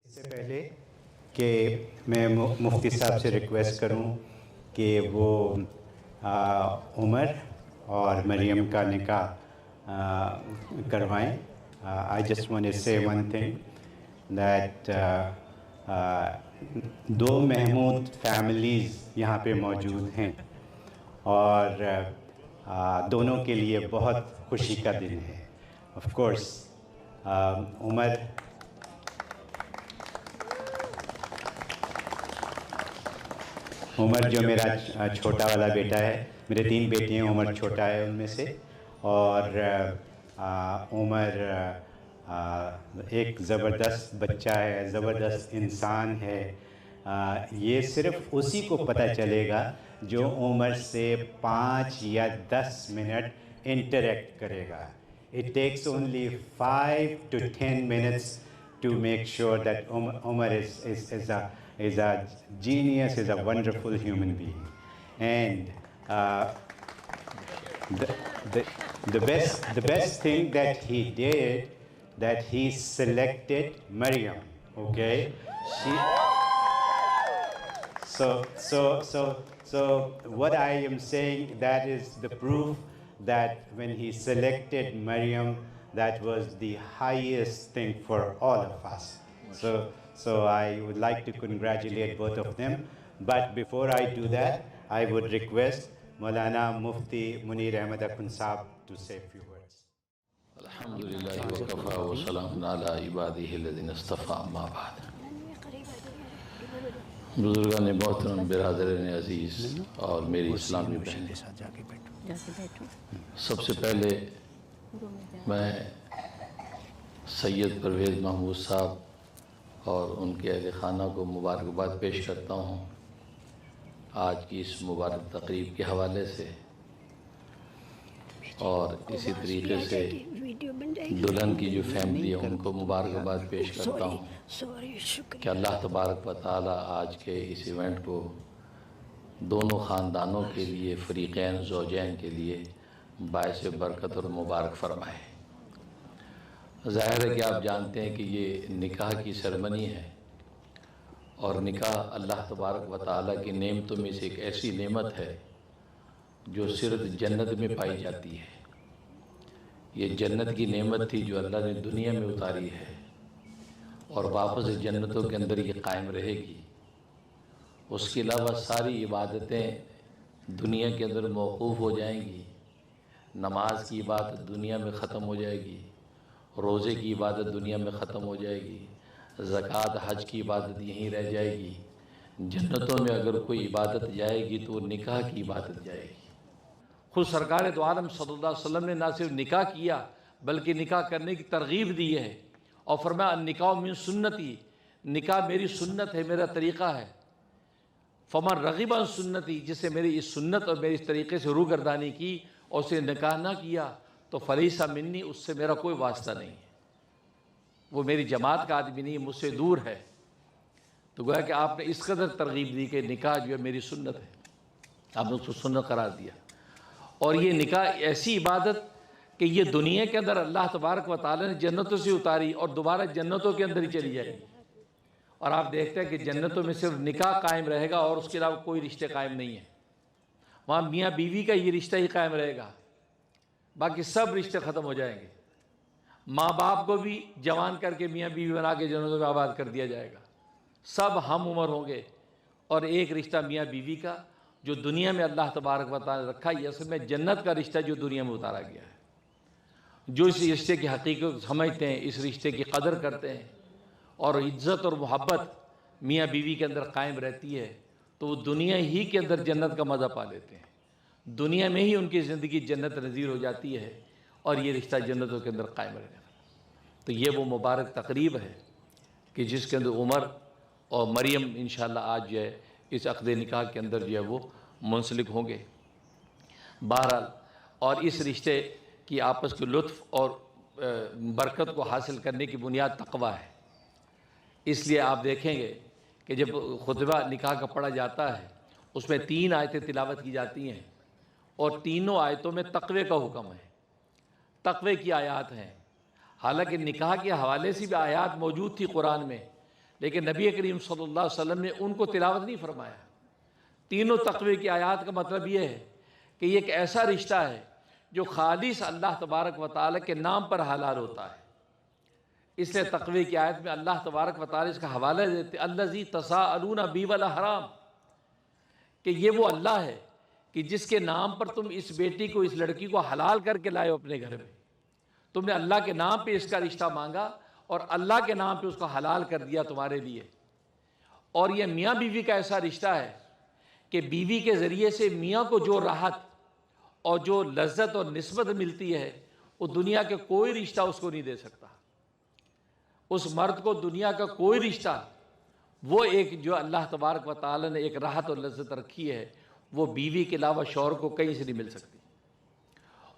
اس سے پہلے کہ میں مفتی صاحب سے ریکویسٹ کروں کہ وہ عمر اور مریم کا نکاح کروائیں. I just want to say one thing that دو محمود فیملیز یہاں پہ موجود ہیں اور دونوں کے لیے بہت خوشی کا دن ہے. آف کورس عمر جو میرا چھوٹا والا بیٹا ہے، میرے 3 بیٹے ہیں، عمر چھوٹا ہے ان میں سے، اور عمر ایک زبردست بچہ ہے، زبردست انسان ہے. یہ صرف اسی کو پتہ چلے گا جو عمر سے 5 یا 10 منٹ انٹریکٹ کرے گا. It takes only 5 to 10 minutes to make sure that Umar is a genius, is a wonderful human being. And the best thing that he did, that he selected Maryam. Okay, so what I am saying, that is the proof that when he selected Maryam, that was the highest thing for all of us. So I would like to congratulate both of them. But before I do that, I would request Maulana Mufti Munir Ahmad Akhund Sahab to say a few words. Alhamdulillah wa kafa wa salamun ala ibadihi alladhina istafa, amma ba'd. بزرگان محترم، برادران عزیز اور میری اسلامی بہنیں، سب سے پہلے میں سید پرویز محمود صاحب اور ان کے اہل خانہ کو مبارکباد پیش کرتا ہوں آج کی اس مبارک تقریب کے حوالے سے، اور اسی طریقے سے دلہن کی جو فیملی ہے ان کو مبارکباد پیش کرتا ہوں کہ اللہ تبارک و تعالی آج کے اس ایونٹ کو دونوں خاندانوں کے لیے، فریقین زوجین کے لیے باعث برکت اور مبارک فرمائے. ظاہر ہے کہ آپ جانتے ہیں کہ یہ نکاح کی سرمنی ہے، اور نکاح اللہ تبارک و تعالی کی نعمتوں میں سے ایک ایسی نعمت ہے جو صرف جنت میں پائی جاتی ہے. یہ جنت کی نعمت تھی جو اللہ نے دنیا میں اتاری ہے، اور واپس جنتوں کے اندر یہ قائم رہے گی. اس کے علاوہ ساری عبادتیں دنیا کے اندر موقوف ہو جائیں گی. نماز کی عبادت دنیا میں ختم ہو جائے گی، روزے کی عبادت دنیا میں ختم ہو جائے گی، زکوٰۃ حج کی عبادت یہیں رہ جائے گی. جنتوں میں اگر کوئی عبادت جائے گی تو وہ نکاح کی عبادت جائے گی. خود سرکار دو عالم صلی اللہ علیہ وسلم نے نہ صرف نکاح کیا بلکہ نکاح کرنے کی ترغیب دی ہے، اور فرمایا النکاح من سنتی، نکاح میری سنت ہے، میرا طریقہ ہے. فمن رغب عن سنتی، جسے میری اس سنت اور میری اس طریقے سے روگردانی کی اور اسے نکاح نہ کیا تو فلیسا منی، اس سے میرا کوئی واسطہ نہیں ہے، وہ میری جماعت کا آدمی نہیں، مجھ سے دور ہے. تو گویا کہ آپ نے اس قدر ترغیب دی کہ نکاح جو ہے میری سنت ہے، آپ نے اس کو سنت قرار دیا. اور یہ نکاح ایسی عبادت کہ یہ دنیا کے اندر اللہ تبارک و تعالی نے جنتوں سے اتاری اور دوبارہ جنتوں کے اندر ہی چلی جائے گی. اور آپ دیکھتے ہیں کہ جنتوں میں صرف نکاح قائم رہے گا اور اس کے علاوہ کوئی رشتے قائم نہیں ہیں. وہاں میاں بیوی کا یہ رشتہ ہی قائم رہے گا، باقی سب رشتے ختم ہو جائیں گے. ماں باپ کو بھی جوان کر کے میاں بیوی بنا کے جنتوں میں آباد کر دیا جائے گا، سب ہم عمر ہوں گے. اور ایک رشتہ میاں بیوی کا جو دنیا میں اللہ تبارک و تعالی نے رکھا، یہ اصل میں جنت کا رشتہ جو دنیا میں اتارا گیا ہے. جو اس رشتے کی حقیقت سمجھتے ہیں، اس رشتے کی قدر کرتے ہیں، اور عزت اور محبت میاں بیوی کے اندر قائم رہتی ہے، تو وہ دنیا ہی کے اندر جنت کا مزہ پا لیتے ہیں. دنیا میں ہی ان کی زندگی جنت نظیر ہو جاتی ہے، اور یہ رشتہ جنتوں کے اندر قائم رہنے والا. تو یہ وہ مبارک تقریب ہے کہ جس کے اندر عمر اور مریم انشاءاللہ آج جو ہے اس عقد نکاح کے اندر جو ہے وہ منسلک ہوں گے. بہرحال، اور اس رشتے کی آپس کے لطف اور برکت کو حاصل کرنے کی بنیاد تقویٰ ہے. اس لیے آپ دیکھیں گے کہ جب خطبہ نکاح کا پڑھا جاتا ہے اس میں 3 آیتیں تلاوت کی جاتی ہیں اور تینوں آیتوں میں تقوی کا حکم ہے، تقوی کی آیات ہیں۔ حالانکہ نکاح کے حوالے سے بھی آیات موجود تھی قرآن میں، لیکن نبی کریم صلی اللہ علیہ وسلم نے ان کو تلاوت نہیں فرمایا۔ تینوں تقوی کی آیات کا مطلب یہ ہے کہ یہ ایک ایسا رشتہ ہے جو خالص اللہ تبارک و تعالیٰ کے نام پر حلال ہوتا ہے۔ اس لیے تقوی کی آیت میں اللہ تبارک و تعالیٰ اس کا حوالہ دیتے الذی تساءلون بہ والأحرام، کہ یہ وہ اللہ ہے کہ جس کے نام پر تم اس بیٹی کو، اس لڑکی کو حلال کر کے لائے ہو اپنے گھر میں۔ تم نے اللہ کے نام پہ اس کا رشتہ مانگا اور اللہ کے نام پہ اس کو حلال کر دیا تمہارے لیے۔ اور یہ میاں بیوی کا ایسا رشتہ ہے کہ بیوی کے ذریعے سے میاں کو جو راحت اور جو لذت اور نسبت ملتی ہے وہ دنیا کے کوئی رشتہ اس کو نہیں دے سکتا۔ اس مرد کو دنیا کا کوئی رشتہ، وہ ایک جو اللہ تبارک و تعالی نے ایک راحت اور لذت رکھی ہے، وہ بیوی کے علاوہ شوہر کو کہیں سے نہیں مل سکتی۔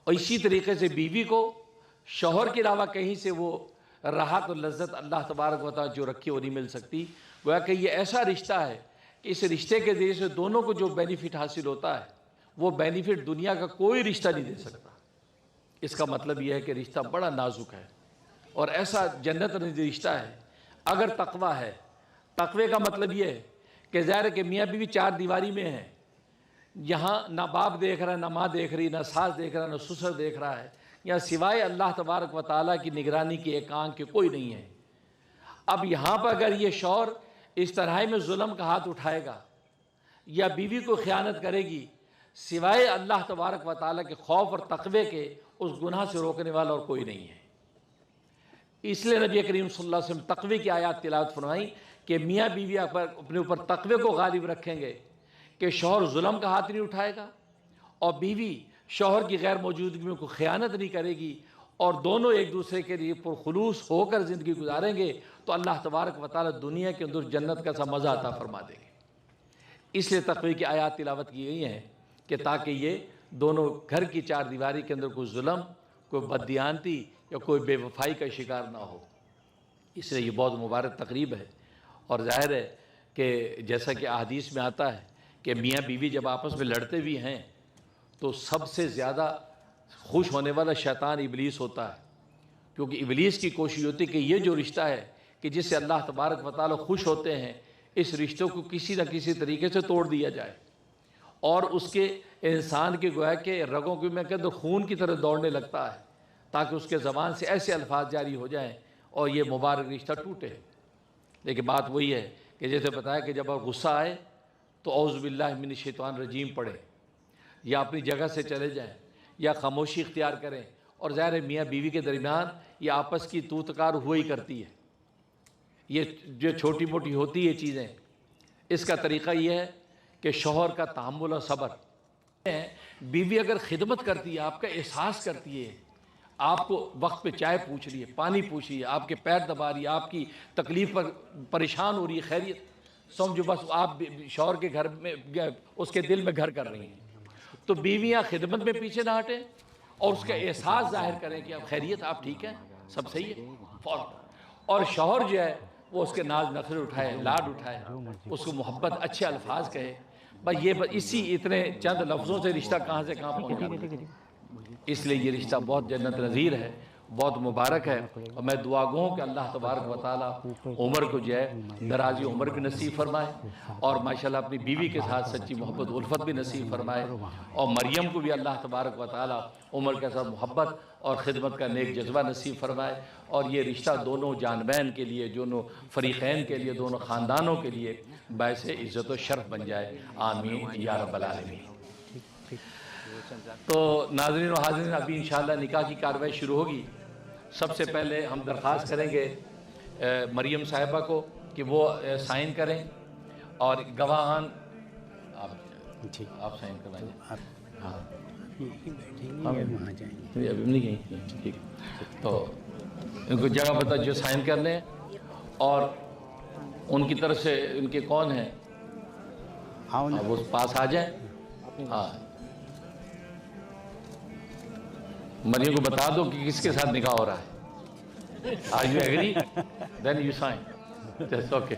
اور اسی طریقے سے بیوی کو شوہر کے علاوہ کہیں سے وہ راحت اور لذت اللہ تبارک و تعالی جو رکھی وہ نہیں مل سکتی۔ گویا کہ یہ ایسا رشتہ ہے کہ اس رشتے کے ذریعے سے دونوں کو جو بینیفٹ حاصل ہوتا ہے وہ بینیفٹ دنیا کا کوئی رشتہ نہیں دے سکتا۔ اس کا مطلب یہ ہے کہ رشتہ بڑا نازک ہے اور ایسا جنت نظیر رشتہ ہے اگر تقوی ہے۔ تقوی کا مطلب یہ ہے کہ ظاہر ہے کہ میاں بیوی 4 دیواری میں ہیں، یہاں نہ باپ دیکھ رہا ہے، نہ ماں دیکھ رہی، نہ ساس دیکھ رہا ہے، نہ سسر دیکھ رہا ہے، یا سوائے اللہ تبارک و تعالیٰ کی نگرانی کی ایک آنکھ کے کوئی نہیں ہے۔ اب یہاں پر اگر یہ شوہر اس طرح میں ظلم کا ہاتھ اٹھائے گا یا بیوی کو خیانت کرے گی، سوائے اللہ تبارک و تعالیٰ کے خوف اور تقوی کے اس گناہ سے روکنے والا اور کوئی نہیں ہے۔ اس لیے نبی کریم صلی اللہ علیہ وسلم تقوی کی آیات تلاوت فرمائیں کہ میاں بیوی اپنے اوپر تقوی کو غالب رکھیں گے کہ شوہر ظلم کا ہاتھ نہیں اٹھائے گا اور بیوی شوہر کی غیر موجودگی میں کوئی خیانت نہیں کرے گی، اور دونوں ایک دوسرے کے لیے پرخلوص ہو کر زندگی گزاریں گے تو اللہ تبارک و تعالیٰ دنیا کے اندر جنت کا سا مزہ عطا فرما دیں گے۔ اس لیے تقوی کی آیات تلاوت کی گئی ہیں کہ تاکہ یہ دونوں گھر کی 4 دیواری کے اندر کوئی ظلم، کوئی بددیانتی یا کوئی بے وفائی کا شکار نہ ہو۔ اس لیے یہ بہت مبارک تقریب ہے، اور ظاہر ہے کہ جیسا کہ احادیث میں آتا ہے کہ میاں بیوی جب آپس میں لڑتے بھی ہیں تو سب سے زیادہ خوش ہونے والا شیطان ابلیس ہوتا ہے، کیونکہ ابلیس کی کوشش ہوتی ہے کہ یہ جو رشتہ ہے کہ جس سے اللہ تبارک و تعالیٰ خوش ہوتے ہیں، اس رشتوں کو کسی نہ کسی طریقے سے توڑ دیا جائے، اور اس کے انسان کے گویا کہ رگوں کو میں کہتا ہوں خون کی طرح دوڑنے لگتا ہے، تاکہ اس کے زبان سے ایسے الفاظ جاری ہو جائیں اور یہ مبارک رشتہ ٹوٹے۔ لیکن بات وہی ہے کہ جیسے بتایا کہ جب آپ غصہ آئے تو اعوذ باللہ من الشیطان الرجیم پڑھیں، یا اپنی جگہ سے چلے جائیں یا خاموشی اختیار کریں، اور ظاہر ہے میاں بیوی کے درمیان یہ آپس کی تو تکار ہوا ہی کرتی ہے، یہ جو چھوٹی موٹی ہوتی ہے چیزیں۔ اس کا طریقہ یہ ہے کہ شوہر کا تحمل اور صبر، بیوی اگر خدمت کرتی ہے، آپ کا احساس کرتی ہے، آپ کو وقت پہ چائے پوچھ رہی ہے، پانی پوچھ رہی ہے، آپ کے پیر دبا رہی ہے، آپ کی تکلیف پر پریشان ہو رہی ہے، خیریت سمجھو بس آپ شوہر کے گھر میں اس کے دل میں گھر کر رہی ہیں، تو بیویاں خدمت میں پیچھے نہ ہٹیں اور اس کا احساس ظاہر کریں کہ آپ خیریت، آپ ٹھیک ہیں، سب صحیح ہے فوراً۔ اور شوہر جو ہے وہ اس کے ناز نخرے اٹھائے، لاڈ اٹھائے، اس کو محبت اچھے الفاظ کہے۔ بس یہ اسی اتنے چند لفظوں سے رشتہ کہاں سے کہاں پہنچ جاتا ہے۔ اس لیے یہ رشتہ بہت جنت نظیر ہے، بہت مبارک ہے، اور میں دعا گو ہوں کہ اللہ تبارک و تعالیٰ عمر کو جو ہے درازی عمر بھی نصیب فرمائے، اور ماشاءاللہ اپنی بیوی کے ساتھ سچی محبت الفت بھی نصیب فرمائے، اور مریم کو بھی اللہ تبارک و تعالیٰ عمر کے ساتھ محبت اور خدمت کا نیک جذبہ نصیب فرمائے، اور یہ رشتہ دونوں جانبین کے لیے، دونوں فریقین کے لیے، دونوں خاندانوں کے لیے باعث عزت و شرف بن جائے، آمین یا رب العالمین۔ تو ناظرین و حاضرین، ابھی انشاءاللہ نکاح کی کارروائی شروع ہوگی۔ سب سے پہلے ہم درخواست کریں گے مریم صاحبہ کو کہ وہ سائن کریں، اور گواہان آپ سائن کروائیں۔ ہاں ابھی نہیں گئی، ٹھیک، تو ان کو جگہ بتا جو سائن کر لیں، اور ان کی طرف سے ان کے کون ہیں وہ پاس آ جائیں۔ ہاں مریم کو بتا دو کہ کس کے ساتھ نکاح ہو رہا ہے۔ Are you agree? Then you sign. That's okay.